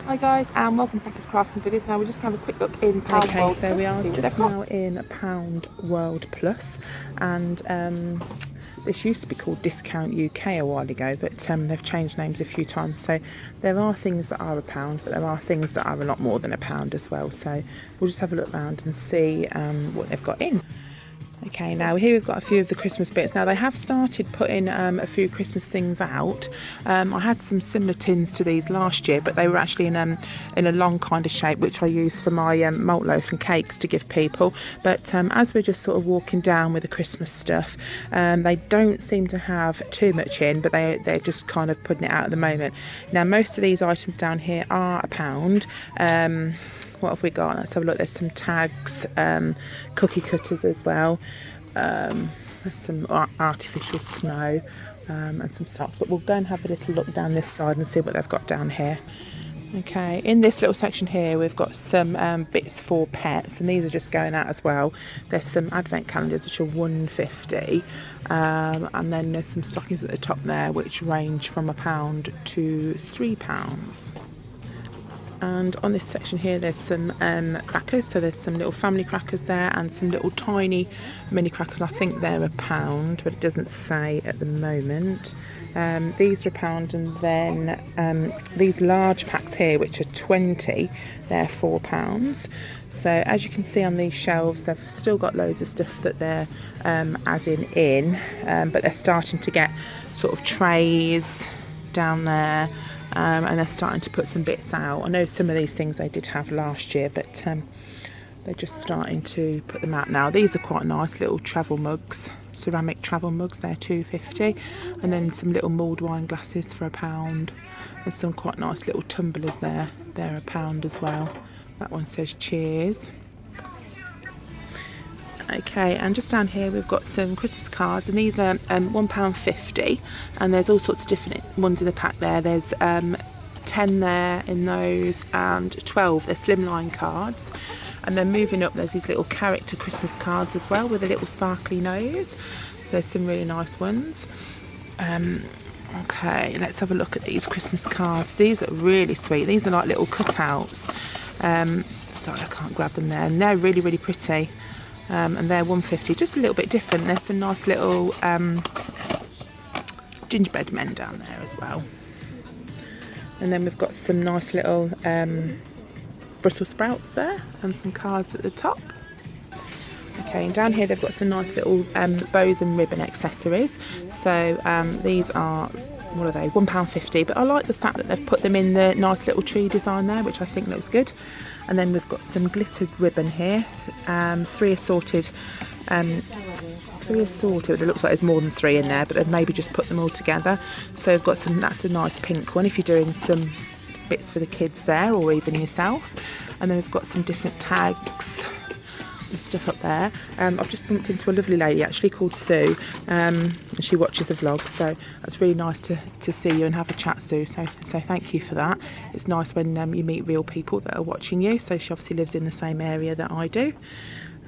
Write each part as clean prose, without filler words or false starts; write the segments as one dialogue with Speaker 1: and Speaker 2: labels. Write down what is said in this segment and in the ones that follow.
Speaker 1: Hi guys, and welcome back to Crafts and Goodies. Now we're just going to have a quick look in Poundworld.
Speaker 2: Okay, so we are just now in Poundworld Plus, and this used to be called Discount UK a while ago, but they've changed names a few times. So there are things that are £1, but there are things that are a lot more than £1 as well. So we'll just have a look around and see what they've got in. Okay, now here we've got a few of the Christmas bits. Now they have started putting a few Christmas things out. I had some similar tins to these last year, but they were actually in a long kind of shape, which I use for my malt loaf and cakes to give people. But as we're just sort of walking down with the Christmas stuff, they don't seem to have too much in, but they're just kind of putting it out at the moment. Now most of these items down here are £1. What have we got? Let's have a look. There's some tags, cookie cutters as well. There's some artificial snow and some socks. But we'll go and have a little look down this side and see what they've got down here. Okay, in this little section here we've got some bits for pets, and these are just going out as well. There's some advent calendars which are £1.50, and then there's some stockings at the top there which range from £1 to £3. And on this section here there's some crackers, so there's some little family crackers there and some little tiny mini crackers. I think they're £1, but it doesn't say at the moment. These are £1, and then these large packs here, which are 20, they're £4. So as you can see on these shelves, they've still got loads of stuff that they're adding in, but they're starting to get sort of trays down there. And they're starting to put some bits out. I know some of these things they did have last year, but they're just starting to put them out now. These are quite nice little travel mugs, ceramic travel mugs. They're £2.50, and then some little mulled wine glasses for £1. There's some quite nice little tumblers there. They're £1 as well. That one says cheers. Okay, and just down here we've got some Christmas cards, and these are £1.50, and there's all sorts of different ones in the pack there. There's 10 there in those, and 12, they're slimline cards. And then moving up, there's these little character Christmas cards as well with a little sparkly nose. So there's some really nice ones. Okay, let's have a look at these Christmas cards. These look really sweet. These are like little cutouts. Sorry, I can't grab them there, and they're really, really pretty. And they're £1.50, just a little bit different. There's some nice little gingerbread men down there as well. And then we've got some nice little Brussels sprouts there, and some cards at the top. Okay, and down here they've got some nice little bows and ribbon accessories. So these are, what are they, £1.50, but I like the fact that they've put them in the nice little tree design there, which I think looks good. And then we've got some glittered ribbon here, three assorted. It looks like there's more than 3 in there, but they've maybe just put them all together. So we've got some, that's a nice pink one if you're doing some bits for the kids there, or even yourself. And then we've got some different tags and stuff up there. I've just bumped into a lovely lady actually called Sue, and she watches the vlogs, so it's really nice to see you and have a chat, Sue, so thank you for that. It's nice when you meet real people that are watching you. So she obviously lives in the same area that I do.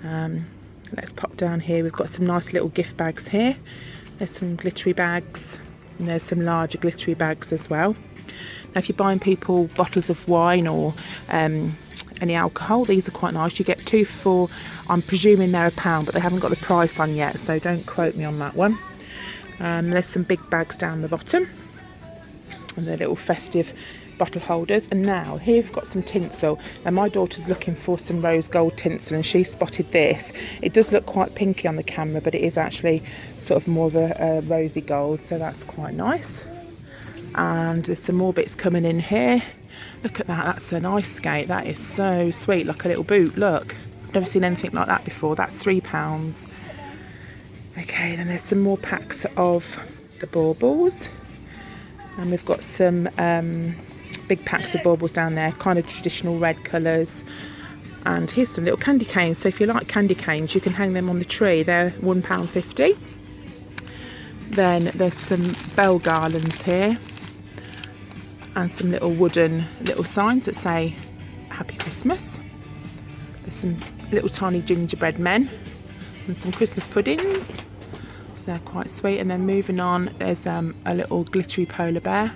Speaker 2: Let's pop down here. We've got some nice little gift bags here. There's some glittery bags, and there's some larger glittery bags as well. Now if you're buying people bottles of wine or any alcohol, these are quite nice. You get 2 for, I'm presuming they're £1, but they haven't got the price on yet, so don't quote me on that one. There's some big bags down the bottom, and they're little festive bottle holders. And now here we've got some tinsel, and my daughter's looking for some rose gold tinsel, and she spotted this. It does look quite pinky on the camera, but it is actually sort of more of a rosy gold, so that's quite nice. And there's some more bits coming in here. Look at that, that's an ice skate. That is so sweet, like a little boot. Look, I've never seen anything like that before. That's £3. Okay, then there's some more packs of the baubles, and we've got some big packs of baubles down there, kind of traditional red colours. And here's some little candy canes, so if you like candy canes you can hang them on the tree. They're £1.50. Then there's some bell garlands here, and some little wooden little signs that say Happy Christmas. There's some little tiny gingerbread men and some Christmas puddings, so they're quite sweet. And then moving on, there's a little glittery polar bear,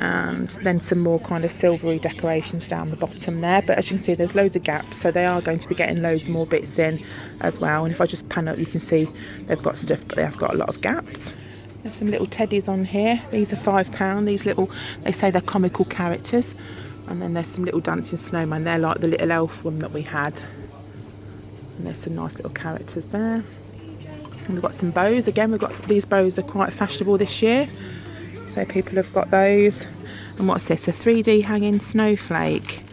Speaker 2: and then some more kind of silvery decorations down the bottom there. But as you can see, there's loads of gaps, so they are going to be getting loads more bits in as well. And if I just pan up, you can see they've got stuff, but they have got a lot of gaps. There's some little teddies on here. These are £5. These little, they say they're comical characters. And then there's some little dancing snowmen. They're like the little elf one that we had. And there's some nice little characters there. And we've got some bows. Again, we've got these bows are quite fashionable this year, so people have got those. And what's this? A 3D hanging snowflake.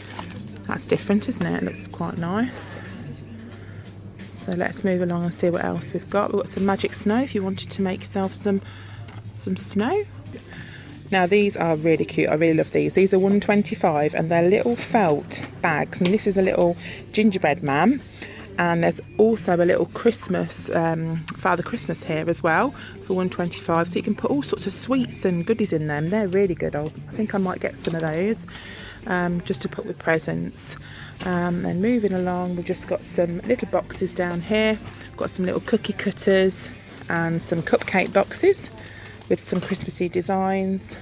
Speaker 2: That's different, isn't it? It looks quite nice. So let's move along and see what else we've got. We've got some magic snow if you wanted to make yourself some snow. Now these are really cute. I really love these. These are £1.25 and they're little felt bags. And this is a little gingerbread man. And there's also a little Christmas, Father Christmas here as well for £1.25. So you can put all sorts of sweets and goodies in them. They're really good. I think I might get some of those just to put with presents. And moving along, we've just got some little boxes down here. We've got some little cookie cutters and some cupcake boxes with some Christmassy designs.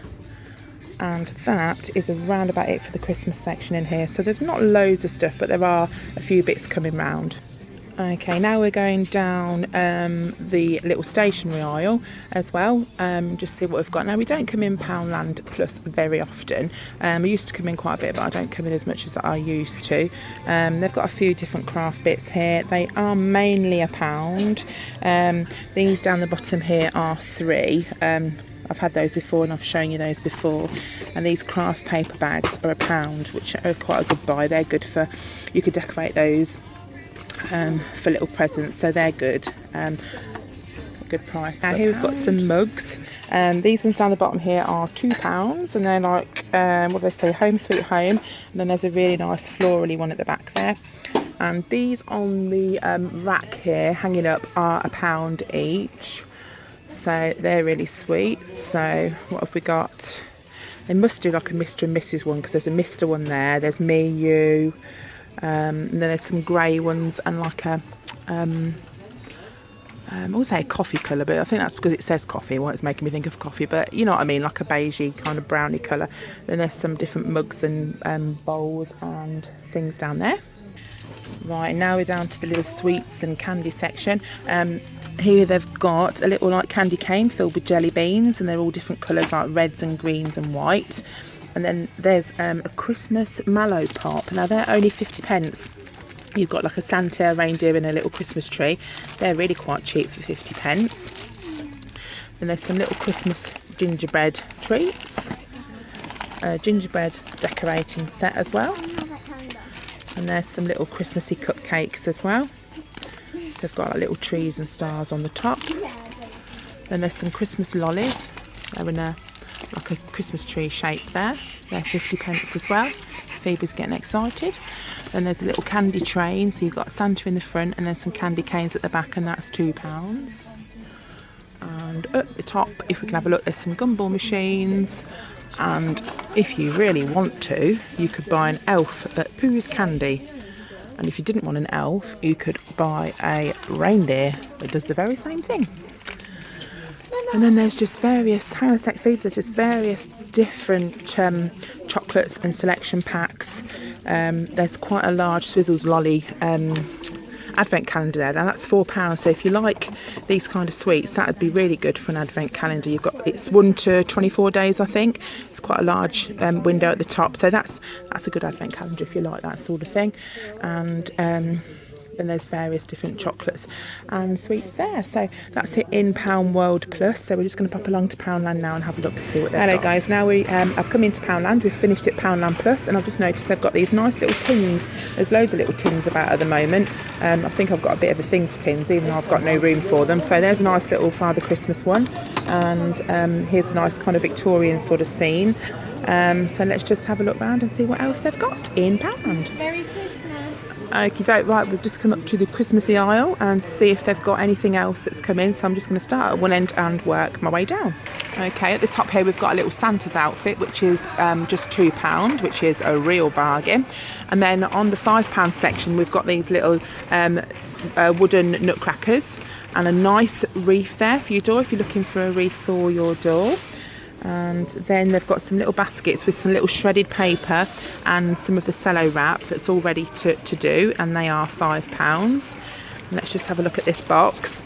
Speaker 2: And that is around about it for the Christmas section in here. So there's not loads of stuff, but there are a few bits coming round. Okay, now we're going down the little stationery aisle as well, just see what we've got. Now we don't come in Poundland Plus very often. I used to come in quite a bit, but I don't come in as much as I used to. They've got a few different craft bits here. They are mainly £1. These down the bottom here are £3. I've had those before and I've shown you those before. And these craft paper bags are £1, which are quite a good buy. They're good for, you could decorate those for little presents, so they're good. Good price. Now here we've got some mugs. These ones down the bottom here are £2 and they're like, what do they say, home sweet home. And then there's a really nice florally one at the back there. And these on the rack here hanging up are £1 each. So they're really sweet. So what have we got? They must do like a Mr. and Mrs. one, because there's a Mr. one there. There's me, you, and then there's some grey ones and like a I would say a coffee colour, but I think that's because it says coffee. Well, it's making me think of coffee, but you know what I mean, like a beigey kind of browny colour. Then there's some different mugs and bowls and things down there. Right, now we're down to the little sweets and candy section. Here they've got a little like candy cane filled with jelly beans, and they're all different colours like reds and greens and white. And then there's a Christmas mallow pop. Now they're only 50p. You've got like a Santa, a reindeer and a little Christmas tree. They're really quite cheap for 50p. And there's some little Christmas gingerbread treats. A gingerbread decorating set as well. And there's some little Christmassy cupcakes as well. They've got like little trees and stars on the top. Then there's some Christmas lollies. They're in like a Christmas tree shape there. They're 50p as well. Phoebe's getting excited. Then there's a little candy train. So you've got Santa in the front and then some candy canes at the back, and that's £2. And at the top, if we can have a look, there's some gumball machines. And if you really want to, you could buy an elf that poos candy. And if you didn't want an elf, you could buy a reindeer that does the very same thing. And then there's just various, hang on a sec, Phoebe, there's just various different chocolates and selection packs. There's quite a large Swizzles Lolly advent calendar there. Now that's £4. So if you like these kind of sweets, that would be really good for an advent calendar. You've got, it's 1 to 24 days, I think. It's quite a large window at the top. So that's a good advent calendar if you like that sort of thing. And then there's various different chocolates and sweets there. So that's it in Poundworld Plus. So we're just going to pop along to Poundland now and have a look to see what they've got. Hello guys, now I've come into Poundland. We've finished at Poundland Plus, and I've just noticed they've got these nice little tins. There's loads of little tins about at the moment. I think I've got a bit of a thing for tins, even though I've got no room for them. So there's a nice little Father Christmas one, and here's a nice kind of Victorian sort of scene. So let's just have a look around and see what else they've got in Poundland.
Speaker 3: Merry Christmas.
Speaker 2: Okie doke, right, we've just come up to the Christmassy aisle and to see if they've got anything else that's come in. So I'm just going to start at one end and work my way down. Okay, at the top here we've got a little Santa's outfit, which is just £2, which is a real bargain. And then on the £5 section we've got these little wooden nutcrackers and a nice wreath there for your door if you're looking for a wreath for your door. And then they've got some little baskets with some little shredded paper and some of the cello wrap that's all ready to do, and they are £5. Let's just have a look at this box.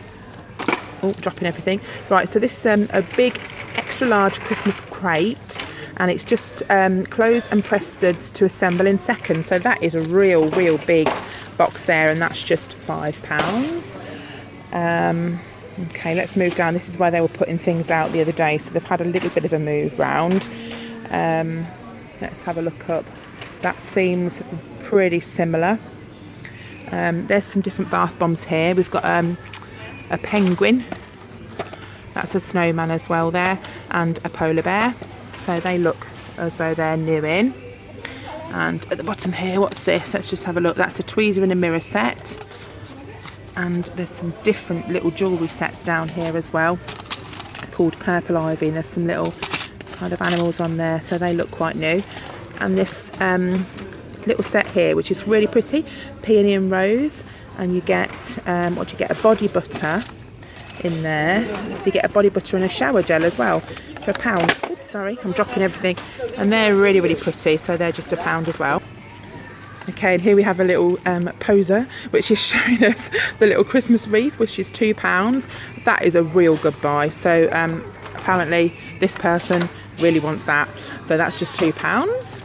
Speaker 2: Oh, dropping everything. Right, so this is a big extra large Christmas crate, and it's just clothes and press studs to assemble in seconds. So that is a real big box there, and that's just £5. Okay, let's move down. This is where they were putting things out the other day, so they've had a little bit of a move round. Let's have a look up. That seems pretty similar. There's some different bath bombs here. We've got a penguin, that's a snowman as well there, and a polar bear. So they look as though they're new in. And at the bottom here, what's this? Let's just have a look. That's a tweezer and a mirror set. And there's some different little jewellery sets down here as well, called Purple Ivy. There's some little kind of animals on there, so they look quite new. And this little set here, which is really pretty, peony and rose, and you get what do you get? A body butter in there. So you get a body butter and a shower gel as well for £1. Oops, sorry, I'm dropping everything. And they're really pretty, so they're just £1 as well. Okay, and here we have a little poser, which is showing us the little Christmas wreath, which is £2. That is a real good buy. So apparently this person really wants that. So that's just £2.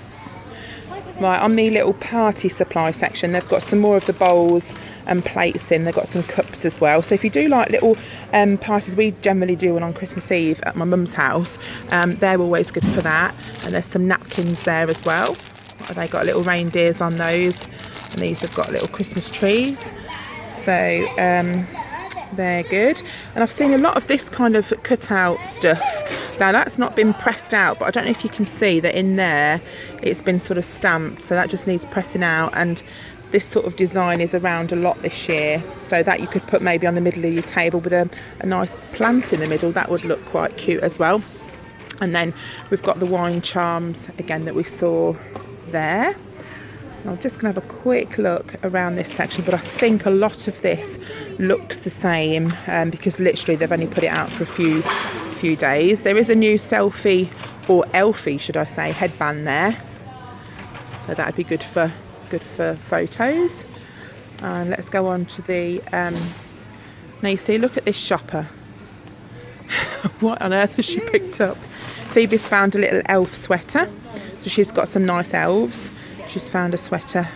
Speaker 2: Right, on the little party supply section, they've got some more of the bowls and plates in. They've got some cups as well. So if you do like little parties, we generally do one on Christmas Eve at my mum's house. They're always good for that. And there's some napkins there as well. They got little reindeers on those, and these have got little Christmas trees. So they're good. And I've seen a lot of this kind of cutout stuff. Now that's not been pressed out, but I don't know if you can see that in there it's been sort of stamped, so that just needs pressing out. And this sort of design is around a lot this year, so that you could put maybe on the middle of your table with a nice plant in the middle. That would look quite cute as well. And then we've got the wine charms again that we saw there. I'm just going to have a quick look around this section, but I think a lot of this looks the same because literally they've only put it out for a few days. There is a new selfie, or Elfie should I say, headband there, so that would be good for photos. And let's go on to the now you see, look at this shopper. What on earth has she picked up? Phoebe's found a little elf sweater, so she's got some nice elves. She's found a sweater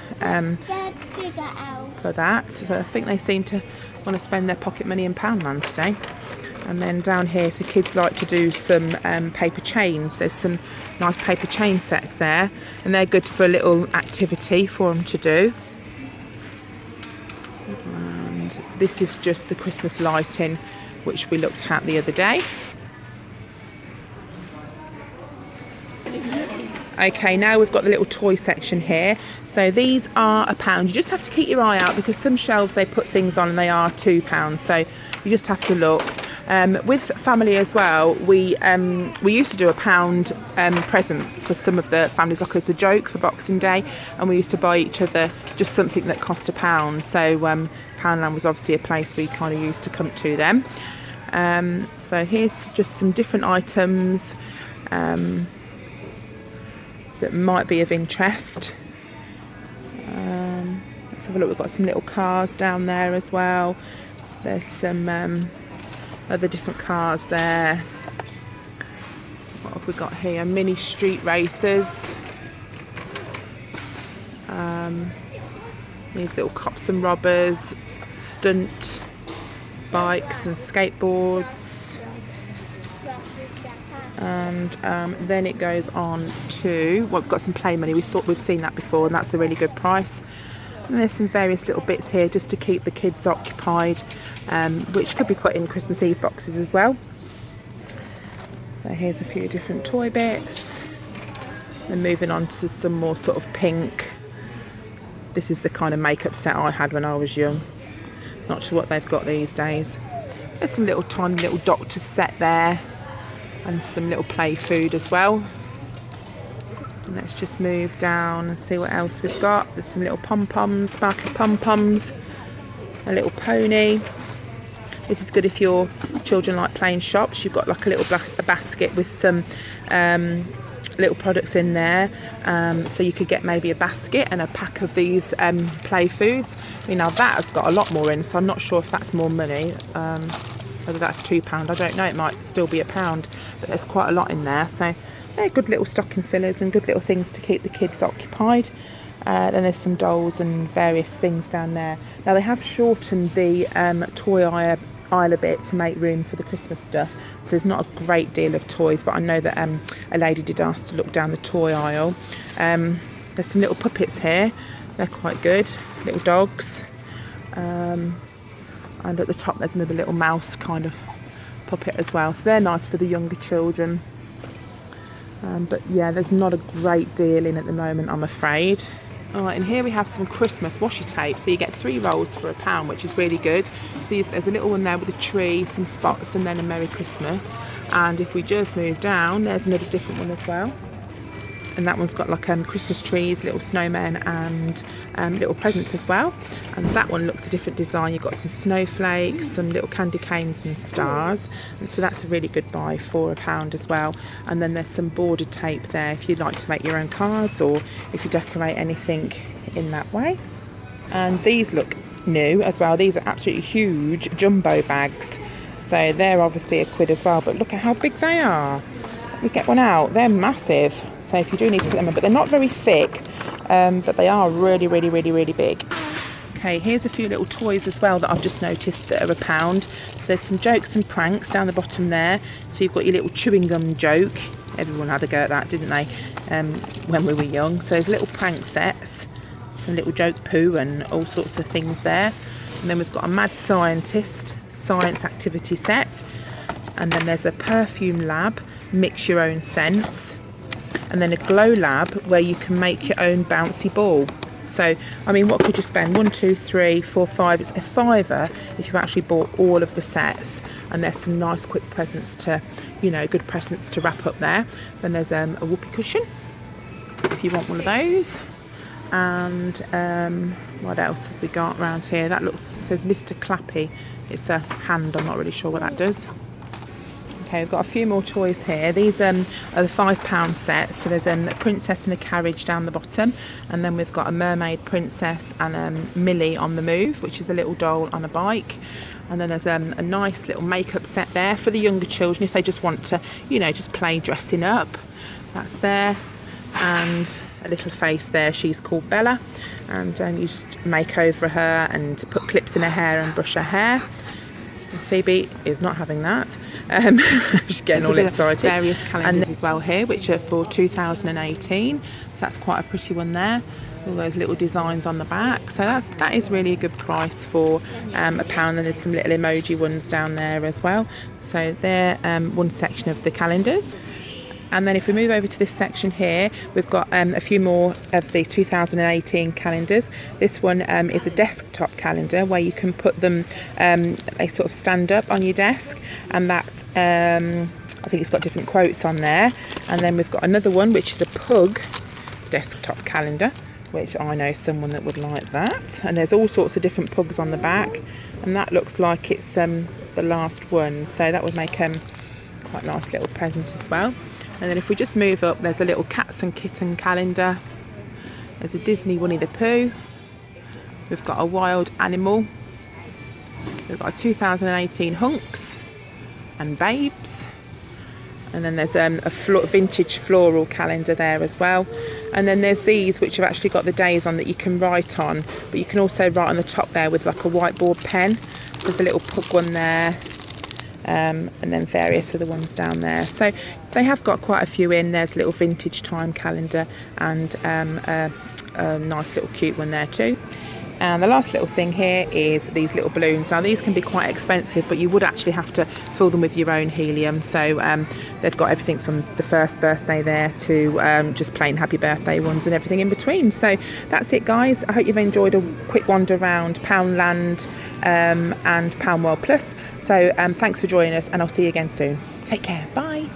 Speaker 2: for that. So I think they seem to want to spend their pocket money in Poundland today. And then down here, if the kids like to do some paper chains, there's some nice paper chain sets there, and they're good for a little activity for them to do. And this is just the Christmas lighting, which we looked at the other day. Okay, now we've got the little toy section here. So these are £1. You just have to keep your eye out because some shelves they put things on and they are £2. So you just have to look. With family as well, we used to do £1 present for some of the families, like as a joke for Boxing Day, and we used to buy each other just something that cost £1. So Poundland was obviously a place we kind of used to come to them. So here's just some different items that might be of interest. Let's have a look. We've got some little cars down there as well. There's some other different cars there. What have we got here? Mini street racers. These little cops and robbers, stunt bikes and skateboards. And then it goes on to, well, we've got some play money. We've seen that before, and that's a really good price. And there's some various little bits here just to keep the kids occupied, which could be put in Christmas Eve boxes as well. So here's a few different toy bits. Then moving on to some more sort of pink. This is the kind of makeup set I had when I was young. Not sure what they've got these days. There's some little tiny little doctor set there, and some little play food as well. And let's just move down and see what else we've got. There's some little pom-poms, sparkly pom-poms, a little pony. This is good if your children like playing shops. You've got like a little a basket with some little products in there, so you could get maybe a basket and a pack of these play foods. I mean, now that has got a lot more in, so I'm not sure if that's more money, whether that's £2, I don't know, it might still be £1, but there's quite a lot in there, so they're good little stocking fillers and good little things to keep the kids occupied. Then there's some dolls and various things down there. Now they have shortened the toy aisle a bit to make room for the Christmas stuff, so there's not a great deal of toys, but I know that a lady did ask to look down the toy aisle. There's some little puppets here, they're quite good, little dogs, and at the top there's another little mouse kind of puppet as well, so they're nice for the younger children. But yeah, there's not a great deal in at the moment, I'm afraid. Alright, and here we have some Christmas washi tape. So you get 3 rolls for £1, which is really good. So there's a little one there with a tree, some spots, and then a Merry Christmas. And if we just move down, there's another different one as well. And that one's got like Christmas trees, little snowmen, and little presents as well. And that one looks a different design. You've got some snowflakes, some little candy canes and stars. And so that's a really good buy for £1 as well. And then there's some bordered tape there if you'd like to make your own cards, or if you decorate anything in that way. And these look new as well. These are absolutely huge jumbo bags. So they're obviously £1 as well, but look at how big they are. You get one out, they're massive, so if you do need to put them in, but they're not very thick, but they are really big. Okay, here's a few little toys as well that I've just noticed that are £1. So there's some jokes and pranks down the bottom there. So you've got your little chewing gum joke. Everyone had a go at that, didn't they, when we were young. So there's little prank sets, some little joke poo and all sorts of things there. And then we've got a mad scientist science activity set. And then there's a perfume lab, mix your own scents, and then a glow lab where you can make your own bouncy ball. So I mean, what could you spend? 1, 2, 3, 4, 5. It's £5 if you actually bought all of the sets. And there's some nice quick presents to, you know, good presents to wrap up there. Then there's a whoopee cushion if you want one of those. And what else have we got around here? That looks, it says Mr. Clappy. It's a hand, I'm not really sure what that does. Okay, we've got a few more toys here. These are the £5 sets. So there's a princess in a carriage down the bottom, and then we've got a mermaid princess and Millie on the move, which is a little doll on a bike. And then there's a nice little makeup set there for the younger children if they just want to, you know, just play dressing up. That's there. And a little face there, she's called Bella, and you just make over her and put clips in her hair and brush her hair. Phoebe is not having that. She's getting all excited. Various calendars as well here, which are for 2018. So that's quite a pretty one there. All those little designs on the back. So that is really a good price for £1. And there's some little emoji ones down there as well. So they're one section of the calendars. And then if we move over to this section here, we've got a few more of the 2018 calendars. This one is a desktop calendar where you can put them, they sort of stand up on your desk, and that, I think it's got different quotes on there. And then we've got another one, which is a pug desktop calendar, which I know someone that would like that. And there's all sorts of different pugs on the back, and that looks like it's the last one. So that would make quite a nice little present as well. And then if we just move up, there's a little cats and kitten calendar. There's a Disney Winnie the Pooh. We've got a wild animal. We've got a 2018 hunks and babes. And then there's a vintage floral calendar there as well. And then there's these which have actually got the days on that you can write on, but you can also write on the top there with like a whiteboard pen. So there's a little pug one there. And then various other ones down there. So they have got quite a few in. There's a little vintage time calendar and a nice little cute one there too. And the last little thing here is these little balloons. Now these can be quite expensive, but you would actually have to fill them with your own helium. So they've got everything from the first birthday there to just plain happy birthday ones and everything in between. So that's it, guys. I hope you've enjoyed a quick wander around Poundland and Poundworld Plus. So thanks for joining us, and I'll see you again soon. Take care. Bye.